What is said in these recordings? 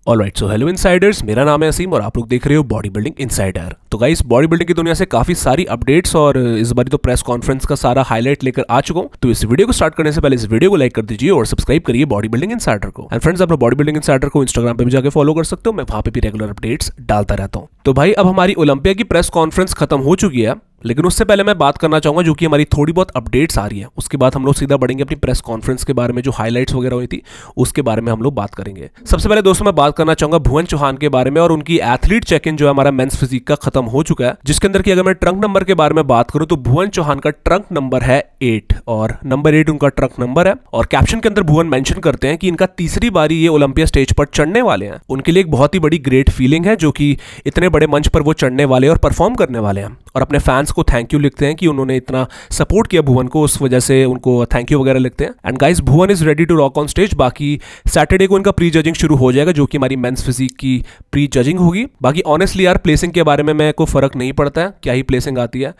Alright, so hello Insiders, मेरा नाम है असीम और आप लोग देख रहे हो बॉडी बिल्डिंग इनसाइडर। तो गाइस, बॉडी बिल्डिंग की दुनिया से काफी सारी अपडेट्स और इस बार तो प्रेस कॉन्फ्रेंस का सारा हाईलाइट लेकर आ चुका हूं। तो इस वीडियो को स्टार्ट करने से पहले इस वीडियो को लाइक कर दीजिए और सब्सक्राइब करिए बॉडी बिल्डिंग इनसाइडर को। एंड फ्रेंड्स, आप बॉडी बिल्डिंग इनसाइडर को इंस्टाग्राम पे भी जाकर फॉलो कर सकते हो, मैं वहां पे भी रेगुलर अपडेट्स डालता रहता हूं। तो भाई, अब हमारी ओलंपिया की प्रेस कॉन्फ्रेंस खत्म हो चुकी है, लेकिन उससे पहले मैं बात करना चाहूंगा जो कि हमारी थोड़ी बहुत अपडेट्स आ रही है। उसके बाद हम लोग सीधा बढ़ेंगे अपनी प्रेस कॉन्फ्रेंस के बारे में, जो हाइलाइट्स वगैरह हुई थी उसके बारे में हम लोग बात करेंगे। सबसे पहले दोस्तों मैं बात करना चाहूंगा भुवन चौहान के बारे में और उनकी एथलीट चेक इन जो है हमारा मेंस फिजिक का खत्म हो चुका है, जिसके अंदर की अगर मैं ट्रंक नंबर के बारे में बात करूं तो भुवन चौहान का ट्रंक नंबर है 8 और नंबर 8 उनका ट्रंक नंबर है। और कैप्शन के अंदर भुवन मेंशन करते हैं कि इनका तीसरी बारी ये ओलंपिया स्टेज पर चढ़ने वाले हैं। उनके लिए एक बहुत ही बड़ी ग्रेट फीलिंग है जो कि इतने बड़े मंच पर वो चढ़ने वाले और परफॉर्म करने वाले हैं, और अपने फैंस को थैंक यू लिखते हैं कि उन्होंने इतना सपोर्ट किया भुवन को, उस वजह से उनको थैंक यू वगैरह लिखते हैं। And guys, Bhuvan is ready to rock on stage. बाकी सैटरडे को इनका प्री जजिंग शुरू हो जाएगा जो कि हमारी मेंस फिजिक की प्री जजिंग होगी। बाकी ऑनेस्टली यार, प्लेसिंग के बारे में मेरे को फर्क नहीं पड़ता है, क्या ही प्लेसिंग आती है,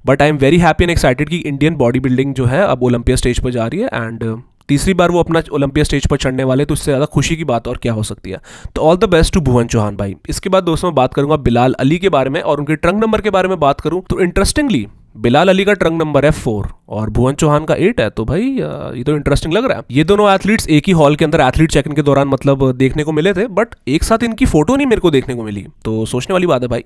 but I am very happy and excited कि इंडियन बॉडी बिल्डिंग जो है अब ओलंपिया स्टेज पर जा रही है एंड तीसरी बार वो अपना ओलंपिया स्टेज पर चढ़ने वाले, तो इससे ज़्यादा खुशी की बात और क्या हो सकती है। तो ऑल द बेस्ट टू भुवन चौहान भाई। इसके बाद दोस्तों मैं बात करूंगा बिलाल अली के बारे में और उनके ट्रंक नंबर के बारे में बात करूं तो इंटरेस्टिंगली बिलाल अली का ट्रंक नंबर है 4 और भुवन चौहान का 8 है। तो भाई ये तो इंटरेस्टिंग लग रहा है। ये दोनों एथलीट्स एक ही हॉल के अंदर एथलीट चेक इन के दौरान मतलब देखने को मिले थे, बट एक साथ इनकी फोटो नहीं मेरे को देखने को मिली, तो सोचने वाली बात है भाई।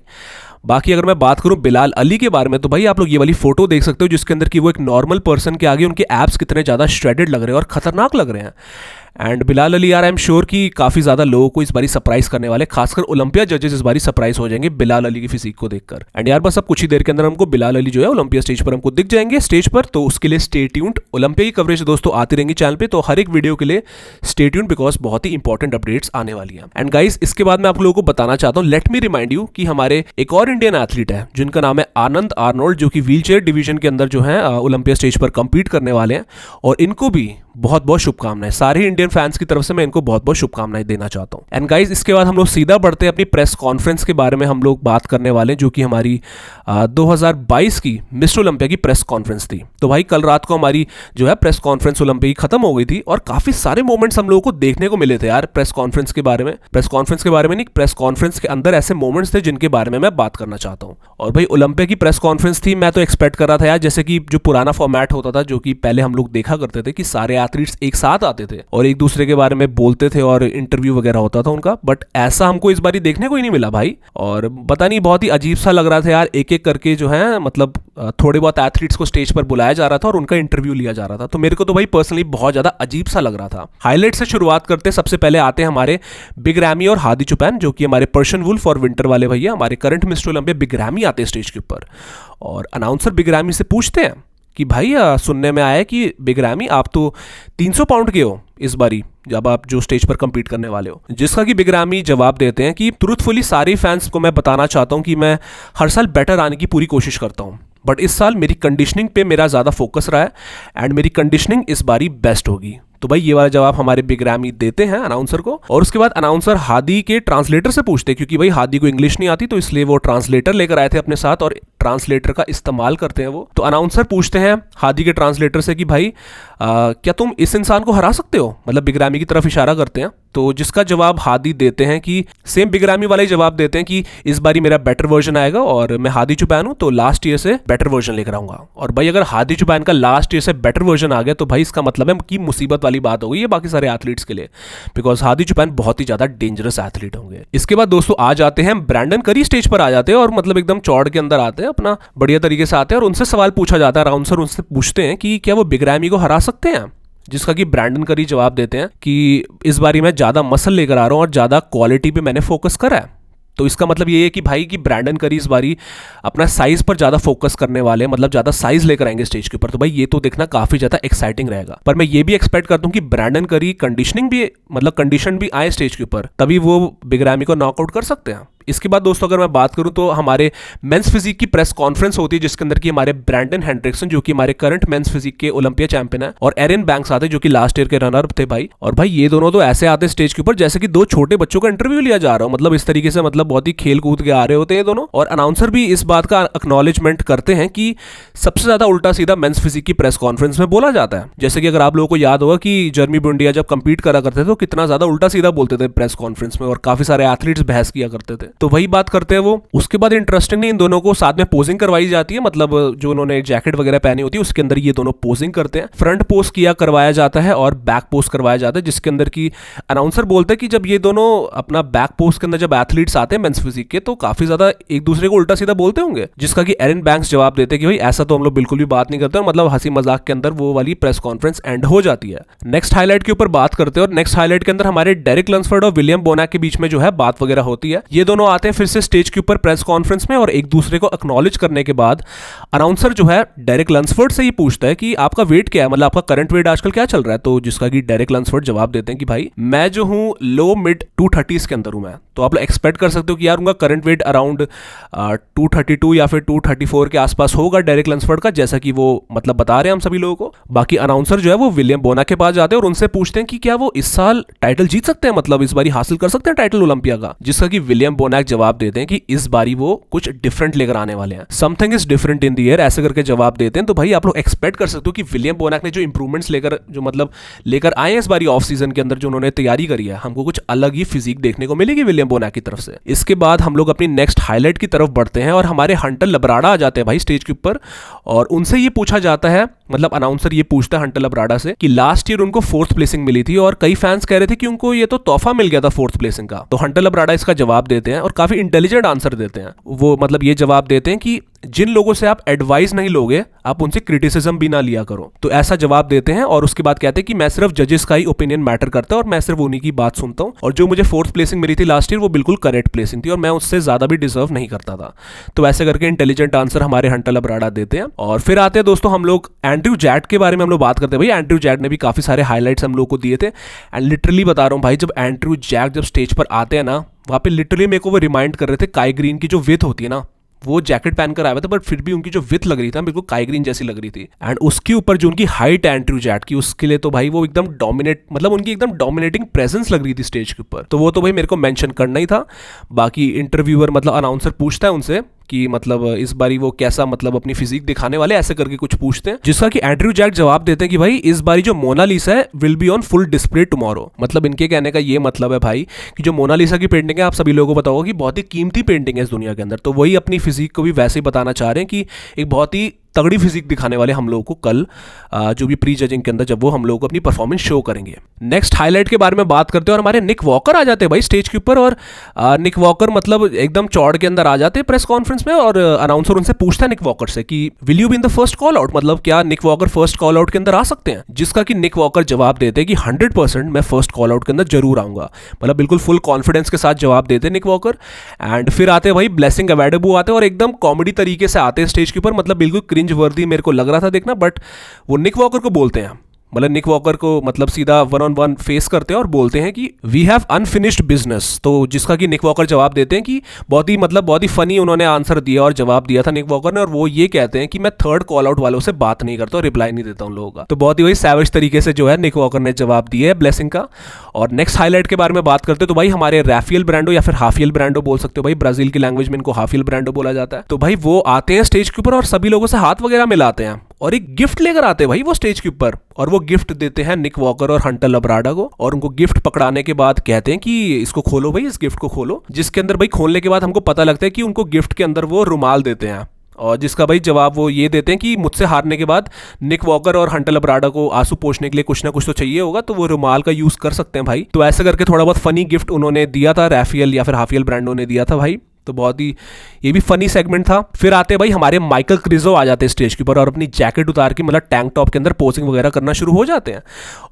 बाकी अगर मैं बात करूं बिलाल अली के बारे में तो भाई आप लोग ये वाली फोटो देख सकते हो जिसके अंदर कि वो एक नॉर्मल पर्सन के आगे उनके एब्स कितने ज़्यादा श्रेडेड लग रहे हैं और खतरनाक लग रहे हैं। एंड बिलाल अली यार, आई एम श्योर कि काफ़ी ज़्यादा लोगों को इस बारी सरप्राइज करने वाले, खासकर ओलंपिया जजेस इस बारी सरप्राइज हो जाएंगे बिलाल अली की फिजिक को देखकर। एंड यार बस अब कुछ ही देर के अंदर हमको बिलाल अली जो है ओलंपिया स्टेज पर हमको दिख जाएंगे स्टेज पर, तो उसके लिए स्टे ट्यून्ड। ओलंपिया की कवरेज दोस्तों आती रहेंगी चैनल पे, तो हर एक वीडियो के लिए स्टे ट्यून्ड बिकॉज बहुत ही इंपॉर्टेंट अपडेट्स आने वाली है। एंड गाइस, इसके बाद मैं आप लोगों को बताना चाहता हूँ, लेट मी रिमाइंड यू कि हमारे एक और इंडियन एथलीट है जिनका नाम है आनंद आर्नोल्ड, जो कि व्हील चेयर डिवीजन के अंदर जो है ओलंपिया स्टेज पर कंपीट करने वाले हैं, और इनको भी बहुत बहुत शुभकामनाएं। सारे इंडियन फैंस की तरफ से मैं इनको बहुत बहुत शुभकामनाएं देना चाहता हूं। एंड गाइस, इसके बाद हम लोग सीधा बढ़ते हैं अपनी प्रेस कॉन्फ्रेंस के बारे में हम लोग बात करने वाले हैं, जो कि हमारी 2022 की मिस्टर ओलंपिया की प्रेस कॉन्फ्रेंस थी। तो भाई कल रात को हमारी जो है प्रेस कॉन्फ्रेंस ओलंपिया की खत्म हो गई थी और काफी सारे मोमेंट्स हम लोगों को देखने को मिले थे यार प्रेस कॉन्फ्रेंस के बारे में। प्रेस कॉन्फ्रेंस के बारे में नहीं, प्रेस कॉन्फ्रेंस के अंदर ऐसे मोमेंट्स थे जिनके बारे में मैं बात करना चाहता हूँ। और भाई ओलंपिया की प्रेस कॉन्फ्रेंस थी, मैं तो एक्सपेक्ट कर रहा था यार, जैसे कि जो पुराना फॉर्मेट होता था, जो कि पहले हम लोग देखा करते थे कि सारे एथलीट्स एक साथ आते थे और एक दूसरे के बारे में बोलते थे और इंटरव्यू वगैरह होता था उनका, बट ऐसा हमको इस बारी देखने को ही नहीं मिला भाई। और पता नहीं, बहुत ही अजीब सा लग रहा था यार, एक एक करके जो है मतलब थोड़े बहुत एथलीट्स को स्टेज पर बुलाया जा रहा था और उनका इंटरव्यू लिया जा रहा था। तो मेरे को तो भाई पर्सनली बहुत ज्यादा अजीब सा लग रहा था। हाईलाइट से शुरुआत करते, सबसे पहले आते हैं हमारे बिग रैमी और हादी चुपैन, जो कि हमारे पर्शियन वुल्फ और विंटर वाले भैया, हमारे current mister Olympia big ramie आते हैं स्टेज के ऊपर। और अनाउंसर बिग रैमी से पूछते हैं कि भाई सुनने में आया है कि बिग रैमी आप तो 300 पाउंड के हो इस बारी जब आप जो स्टेज पर कंपीट करने वाले हो। जिसका कि बिग रैमी जवाब देते हैं कि ट्रूथफुली सारे फैंस को मैं बताना चाहता हूं कि मैं हर साल बेटर आने की पूरी कोशिश करता हूं, बट इस साल मेरी कंडीशनिंग पे मेरा ज़्यादा फोकस रहा है एंड मेरी कंडीशनिंग इस बारी बेस्ट होगी। तो भाई ये वाला जवाब हमारे बिग रैमी देते हैं अनाउंसर को। और उसके बाद अनाउंसर हादी के ट्रांसलेटर से पूछते हैं, क्योंकि भाई हादी को इंग्लिश नहीं आती, तो इसलिए वो ट्रांसलेटर लेकर आए थे अपने साथ और ट्रांसलेटर का इस्तेमाल करते हैं वो। तो अनाउंसर पूछते हैं हादी के ट्रांसलेटर से कि भाई क्या तुम इस इंसान को हरा सकते हो, मतलब बिग रैमी की तरफ इशारा करते हैं। तो जिसका जवाब हादी देते हैं कि सेम बिग रैमी वाला ही जवाब देते हैं कि इस बारी मेरा बेटर वर्जन आएगा और मैं हादी चुपैन हूं तो लास्ट ईयर से बेटर वर्जन लेकर आऊंगा। और भाई अगर हादी चुपैन का लास्ट ईयर से बेटर वर्जन आ गया तो भाई इसका मतलब है कि मुसीबत वाली बात हो गई है बाकी सारे एथलीट्स के लिए, बिकॉज हादी चुपैन बहुत ही ज्यादा डेंजरस एथलीट होंगे। इसके बाद दोस्तों आ जाते हैं ब्रैंडन करी स्टेज पर आ जाते हैं और मतलब एकदम चौड़ के अंदर आते हैं, अपना बढ़िया तरीके से आते हैं और उनसे सवाल पूछा जाता है। अनाउंसर उनसे पूछते हैं कि क्या वो बिग रैमी को हरा सकते हैं, जिसका कि ब्रैंडन करी जवाब देते हैं कि इस बारी मैं ज़्यादा मसल लेकर आ रहा हूँ और ज़्यादा क्वालिटी पे मैंने फोकस करा है। तो इसका मतलब ये है कि भाई कि ब्रैंडन करी इस बारी अपना साइज पर ज़्यादा फोकस करने वाले, मतलब ज़्यादा साइज लेकर आएंगे स्टेज के ऊपर। तो भाई ये तो देखना काफ़ी ज़्यादा एक्साइटिंग रहेगा। पर मैं ये भी एक्सपेक्ट करता हूँ कि ब्रैंडन करी कंडीशनिंग भी, मतलब कंडीशन भी आए स्टेज के ऊपर, तभी वो बिग रैमी को नॉकआउट कर सकते हैं। इसके बाद दोस्तों अगर मैं बात करूं तो हमारे मेंस फिजिक की प्रेस कॉन्फ्रेंस होती है, जिसके अंदर कि हमारे ब्रैंडन हेंड्रिक्सन जो कि हमारे करंट मेंस फिजिक के ओलंपिया चैंपियन है, और एरन बैंक्स आते जो कि लास्ट ईयर के रनर थे भाई। और भाई ये दोनों तो ऐसे आते स्टेज के ऊपर जैसे कि दो छोटे बच्चों का इंटरव्यू लिया जा रहा हो, मतलब इस तरीके से, मतलब बहुत ही खेल कूद के आ रहे होते हैं दोनों। और अनाउंसर भी इस बात का एक्नॉलेजमेंट करते हैं कि सबसे ज्यादा उल्टा सीधा मेंस फिजिक की प्रेस कॉन्फ्रेंस में बोला जाता है। जैसे कि अगर आप लोगों को याद होगा कि जर्मी बुंडिया जब कंपीट करा करते थे तो कितना ज्यादा उल्टा सीधा बोलते थे प्रेस कॉन्फ्रेंस में, और काफी सारे एथलीट्स बहस किया करते थे। तो वही बात करते हैं वो। उसके बाद इंटरेस्टिंगली इन दोनों को साथ में पोजिंग करवाई जाती है, मतलब जो उन्होंने जैकेट वगैरह पहनी होती है उसके अंदर ये दोनों पोजिंग करते हैं। फ्रंट पोज किया करवाया जाता है और बैक पोज करवाया जाता है, जिसके अंदर की अनाउंसर बोलते हैं कि जब ये दोनों अपना बैक पोज के अंदर जब एथलीट्स आते हैं मेंस फिजिक के तो काफी ज्यादा एक दूसरे को उल्टा सीधा बोलते होंगे, जिसका कि एरन बैंक्स जवाब देते हैं कि भाई ऐसा तो हम लोग बिल्कुल भी बात नहीं करते, और मतलब हंसी मजाक के अंदर वो वाली प्रेस कॉन्फ्रेंस एंड हो जाती है। नेक्स्ट हाईलाइट के ऊपर बात करते हैं, और नेक्स्ट हाईलाइट के अंदर हमारे डेरिक लंसफोर्ड और विलियम बोनाक के बीच में जो है बात वगैरह होती है। ये दोनों आते हैं फिर से स्टेज के ऊपर प्रेस कॉन्फ्रेंस में, और एक दूसरे को एक्नॉलेज करने के बाद अनाउंसर जो है डेरिक लंसफोर्ड से ये पूछता है कि आपका वेट क्या है, मतलब आपका करंट वेट आजकल क्या चल रहा है। तो जिसका कि डेरिक लंसफोर्ड जवाब देते हैं कि भाई मैं जो हूं लो मिड 230s के अंदर हूं मैं। तो आप लोग एक्सपेक्ट कर सकते हो कि यार उनका करंट वेट अराउंड 232 या फिर 234 के आसपास होगा डेरिक लंसफोर्ड का, जैसा कि वो मतलब बता रहे हैं हम सभी लोगों को। बाकी अनाउंसर जो है वो विलियम बोनाक के पास जाते हैं और उनसे पूछते हैं कि क्या वो इस साल टाइटल जीत सकते हैं, मतलब इस बारी हासिल कर सकते हैं टाइटल ओलंपिया का। जिसका कि विलियम बोनाक जवाब देते हैं कि इस बारी वो कुछ डिफरेंट लेकर आने वाले हैं, something is different in the air, ऐसे करके जवाब देते हैं। तो भाई आप लोग एक्सपेक्ट कर सकते हो कि विलियम बोनाक ने जो इंप्रूवमेंट्स लेकर आए हैं इस बारी ऑफ सीजन के अंदर, जो उन्होंने तैयारी करी है, हमको कुछ अलग ही फिजिक देखने को मिलेगी विलियम बोनाक की तरफ से। इसके बाद हम लोग अपनी नेक्स्ट हाईलाइट की तरफ बढ़ते हैं और हमारे हंटर लब्राडा आ जाते हैं भाई स्टेज के ऊपर, और उनसे ये पूछा जाता है, मतलब अनाउंसर ये पूछता है हंटर लब्राडा से कि लास्ट ईयर उनको 4th प्लेसिंग मिली थी और कई फैंस कह रहे थे कि उनको ये तो तोहफा मिल गया था 4th प्लेसिंग का। तो हंटर लब्राडा इसका जवाब देते हैं और काफी इंटेलिजेंट आंसर देते हैं। वो मतलब ये जवाब देते हैं कि जिन लोगों से आप एडवाइस नहीं लोगे आप उनसे क्रिटिसिज्म भी ना लिया करो। तो ऐसा जवाब देते हैं और उसके बाद कहते हैं कि मैं सिर्फ जजेस का ही ओपिनियन मैटर करता है और मैं सिर्फ उन्हीं की बात सुनता हूं, और जो मुझे 4th प्लेसिंग मिली थी लास्ट ईयर वो बिल्कुल करेक्ट प्लेसिंग थी और मैं उससे ज्यादा भी डिजर्व नहीं करता था। तो ऐसे करके इंटेलिजेंट आंसर हमारे हंटर लब्राडा देते हैं। और फिर आते हैं दोस्तों हम लोग एंड्रयू जैट के बारे में हम लोग बात करते हैं। भाई एंड्रयू जैट ने भी काफी सारे हाईलाइट्स हम लोग को दिए थे, एंड लिटरली बता रहा हूँ भाई, जब एंड्रयू जैट जब स्टेज पर आते हैं ना, वहां पे लिटरली मेरे को वो रिमाइंड कर रहे थे काई ग्रीन की जो विथ होती है ना, वो जैकेट पहनकर आया था बट फिर भी उनकी जो विथ लग रही थी बिल्कुल काई ग्रीन जैसी लग रही थी। एंड उसके ऊपर जो उनकी हाइट है एंड्रयू जैट की, उसके लिए तो भाई वो एकदम डोमिनेट, मतलब उनकी एकदम डोमिनेटिंग प्रेजेंस लग रही थी स्टेज के ऊपर। तो वो तो भाई मेरे को मेंशन करना ही था। बाकी इंटरव्यूअर मतलब अनाउंसर पूछता है उनसे कि मतलब इस बारी वो कैसा मतलब अपनी फिजिक दिखाने वाले, ऐसे करके कुछ पूछते हैं, जिसका कि एंड्रयू जैट जवाब देते हैं कि भाई इस बारी जो मोनालिसा है will be on full display tomorrow. मतलब इनके कहने का ये मतलब है भाई कि जो मोनालिसा की पेंटिंग है, आप सभी लोगों को पता होगा कि बहुत ही कीमती पेंटिंग है इस दुनिया के अंदर, तो वही अपनी फिजिक को भी वैसे ही बताना चाह रहे हैं कि एक बहुत ही तगड़ी फिजिक दिखाने वाले हम लोगों को कल जो भी प्री जजिंग के अंदर जब वो हम लोगों को अपनी परफॉर्मेंस शो करेंगे। नेक्स्ट हाईलाइट के बारे में बात करते हैं और हमारे निक वॉकर आ जाते हैं भाई स्टेज के ऊपर, और निक वॉकर मतलब एकदम चौड़ के अंदर आ जाते हैं प्रेस कॉन्फ्रेंस में, और अनाउंसर उनसे पूछता है निक वॉकर से कि will you be in the first call out, मतलब क्या निक वॉकर फर्स्ट कॉल आउट के अंदर आ सकते हैं। जिसका कि निक वॉकर जवाब देते हैं कि 100% मैं फर्स्ट कॉल आउट के अंदर जरूर आऊंगा, मतलब बिल्कुल फुल कॉन्फिडेंस के साथ जवाब देते हैं निक वॉकर। एंड फिर आते हैं भाई ब्लेसिंग अवेडेबू आते हैं और एकदम कॉमेडी तरीके से आते हैं स्टेज के ऊपर, मतलब बिल्कुल क्रिंज वर्दी मेरे को लग रहा था देखना, बट वो निक वॉकर को बोलते हैं, मतलब निक वॉकर को मतलब सीधा 1-on-1 फेस करते हैं और बोलते हैं कि वी हैव अनफिनिश्ड बिजनेस। तो जिसका कि निक वॉकर जवाब देते हैं कि बहुत ही फनी उन्होंने आंसर दिया और जवाब दिया था निक वॉकर ने, और वो ये कहते हैं कि मैं थर्ड कॉल आउट वालों से बात नहीं करता और रिप्लाई नहीं देता उन लोगों का। तो बहुत ही वही सैवेज तरीके से जो है निक वॉकर ने जवाब दिया है ब्लेसिंग का। और नेक्स्ट हाईलाइट के बारे में बात करते हैं तो भाई हमारे राफेल ब्रांडो या फिर हाफियल ब्रांडो बोल सकते हो भाई, ब्राजील की लैंग्वेज में इनको हाफियल ब्रांडो बोला जाता है। तो भाई वो आते हैं स्टेज के ऊपर और सभी लोगों से हाथ वगैरह मिलाते हैं और एक गिफ्ट लेकर आते हैं भाई वो स्टेज के ऊपर, और वो गिफ्ट देते हैं निक वॉकर और हंटर लब्राडा को, और उनको गिफ्ट पकड़ाने के बाद कहते हैं कि इसको खोलो भाई, इस गिफ्ट को खोलो। जिसके अंदर भाई खोलने के बाद हमको पता लगता है कि उनको गिफ्ट के अंदर वो रुमाल देते हैं, और जिसका भाई जवाब वो ये देते हैं कि मुझसे हारने के बाद निक वॉकर और हंटर लब्राडा को आंसू पोंछने के लिए कुछ ना कुछ तो चाहिए होगा, तो वो रुमाल का यूज कर सकते हैं भाई। तो ऐसे करके थोड़ा बहुत फनी गिफ्ट उन्होंने दिया था, राफेल या फिर हाफियल ब्रांडो ने दिया था भाई। तो बहुत ही ये भी फनी सेगमेंट था। फिर आते भाई हमारे माइकल क्रिजो आ जाते हैं स्टेज के ऊपर और अपनी जैकेट उतार के मतलब टैंक टॉप के अंदर पोजिंग वगैरह करना शुरू हो जाते हैं,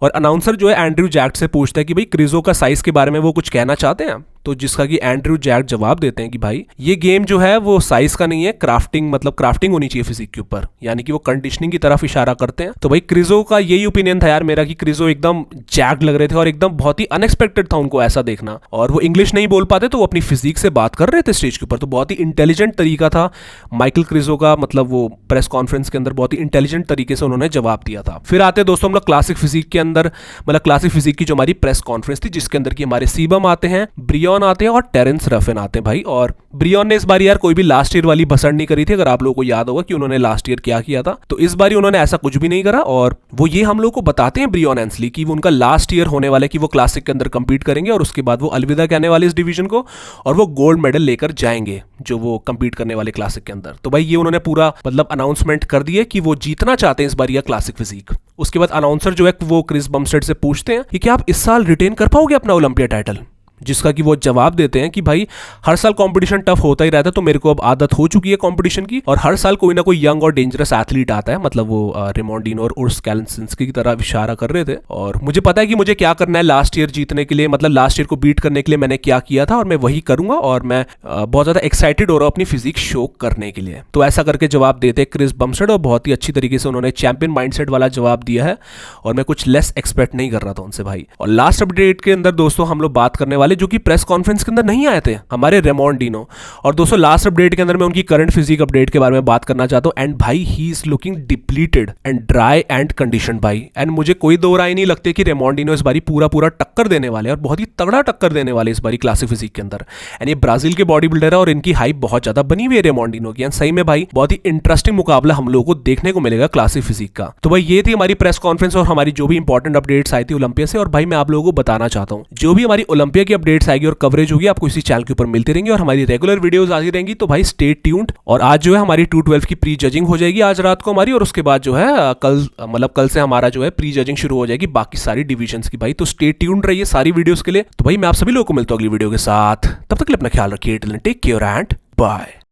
और अनाउंसर जो है एंड्रयू जैट से पूछता है कि भाई क्रिजो का साइज के बारे में वो कुछ कहना चाहते हैं। तो जिसका कि एंड्रयू जैक जवाब देते हैं कि भाई ये गेम जो है वो साइज का नहीं है, क्राफ्टिंग मतलब क्राफ्टिंग होनी चाहिए फिजिक के ऊपर, यानी कि वो कंडीशनिंग की तरफ इशारा करते हैं। तो भाई क्रिजो का यही ओपिनियन था यार मेरा कि क्रिजो एकदम जैक्ड लग रहे थे और एकदम बहुत ही अनएक्सपेक्टेड था उनको ऐसा देखना। और वो इंग्लिश नहीं बोल पाते तो वो अपनी फिजिक से बात कर रहे थे स्टेज के ऊपर, तो बहुत ही इंटेलिजेंट तरीका था माइकल क्रिजो का, मतलब वो प्रेस कॉन्फ्रेंस के अंदर बहुत ही इंटेलिजेंट तरीके से उन्होंने जवाब दिया था। फिर आते दोस्तों हम लोग क्लासिक फिजिक के अंदर, मतलब क्लासिक फिजिक की जो हमारी प्रेस कॉन्फ्रेंस थी जिसके अंदर की हमारे सीबम आते हैं, ब्रियन आते हैं और टेरेंस रफिन आते हैं भाई। और ब्रियन ने इस बार यार कोई भी लास्ट ईयर वाली भसड़ नहीं करी थी, अगर आप लोगों को याद होगा कि उन्होंने लास्ट ईयर क्या किया था, तो इस बार उन्होंने ऐसा कुछ भी नहीं करा। और वो ये हम लोग को बताते हैं ब्रियन एंसली कि वो उनका लास्ट ईयर होने वाला है कि वो क्लासिक के अंदर कंपीट करेंगे और उसके बाद वो अलविदा कहने वाले इस डिवीजन को और वो गोल्ड मेडल लेकर जाएंगे जो वो कंपीट करने वाले क्लासिक के अंदर। तो भाई ये उन्होंने पूरा मतलब अनाउंसमेंट कर दिया कि वो जीतना चाहते हैं इस बार यह क्लासिक फिजिक। उसके बाद अनाउंसर जो है वो क्रिस बमस्टेड से पूछते हैं कि क्या आप इस साल रिटेन कर पाओगे अपना ओलंपिया टाइटल, जिसका कि वो जवाब देते हैं कि भाई हर साल कंपटीशन टफ होता ही रहता है, तो मेरे को अब आदत हो चुकी है कंपटीशन की और हर साल कोई ना कोई यंग और डेंजरस एथलीट आता है, मतलब वो रेमोंडिनो और उर्स कैलेंसिंस्की की तरह इशारा कर रहे थे। और मुझे पता है कि मुझे क्या करना है लास्ट ईयर जीतने के लिए, मतलब लास्ट ईयर को बीट करने के लिए मैंने क्या किया था और मैं वही करूंगा और मैं बहुत ज़्यादा एक्साइटेड हो रहा हूँ अपनी फिजिक शो करने के लिए। तो ऐसा करके जवाब देते हैं क्रिस बमस्टेड और बहुत ही अच्छी तरीके से उन्होंने चैंपियन माइंडसेट वाला जवाब दिया है और मैं कुछ लेस एक्सपेक्ट नहीं कर रहा था उनसे भाई। और लास्ट अपडेट के अंदर दोस्तों हम लोग बात करने वाले जो कि प्रेस कॉन्फ्रेंस के अंदर नहीं आए थे, हमारे रेमोंडिनो। और दोस्तों लास्ट अपडेट के अंदर मैं उनकी करंट फिजिक अपडेट के बारे में बात करना चाहता हूं। एंड भाई he is looking depleted and dry and condition भाई। एंड मुझे कोई दो राय नहीं लगती कि रेमोंडिनो इस बारी पूरा टक्कर देने वाले और बहुत ही तगड़ा टक्कर देने वाले इस बारी क्लासिक फिजिक के अंदर। एंड ये ब्राजील के बॉडी बिल्डर है और इनकी हाइप बहुत ज्यादा बनी हुई है रेमोंडिनो की। एंड सही में भाई बहुत ही इंटरेस्टिंग मुकाबला हम लोगों को देखने को मिलेगा क्लासिक फिजिक का। तो भाई ये थी हमारी प्रेस कॉन्फ्रेंस और हमारी जो भी इंपॉर्टेंट अपडेट्स आई थी ओलंपिया से। और भाई मैं आप लोगों को बताना चाहता हूँ जो भी हमारी ओलंपिया की अपडेट्स आएगी और कवरेज होगी आपको इसी चैनल के ऊपर मिलती रहेंगी और हमारी रेगुलर वीडियोस आती रहेंगी। तो भाई स्टे ट्यून्ड। और आज जो है हमारी 212 की प्री जजिंग हो जाएगी आज रात को हमारी, और उसके बाद जो है कल से हमारा जो है प्री जजिंग शुरू हो जाएगी बाकी सारी डिविजन्स की भाई। तो स्टे ट्यून्ड रहिए सारी वीडियोस के लिए। तो भाई मैं आप सभी लोगों को मिलता हूं अगली वीडियो के साथ, तब तक के लिए अपना ख्याल रखिए। Take care and bye.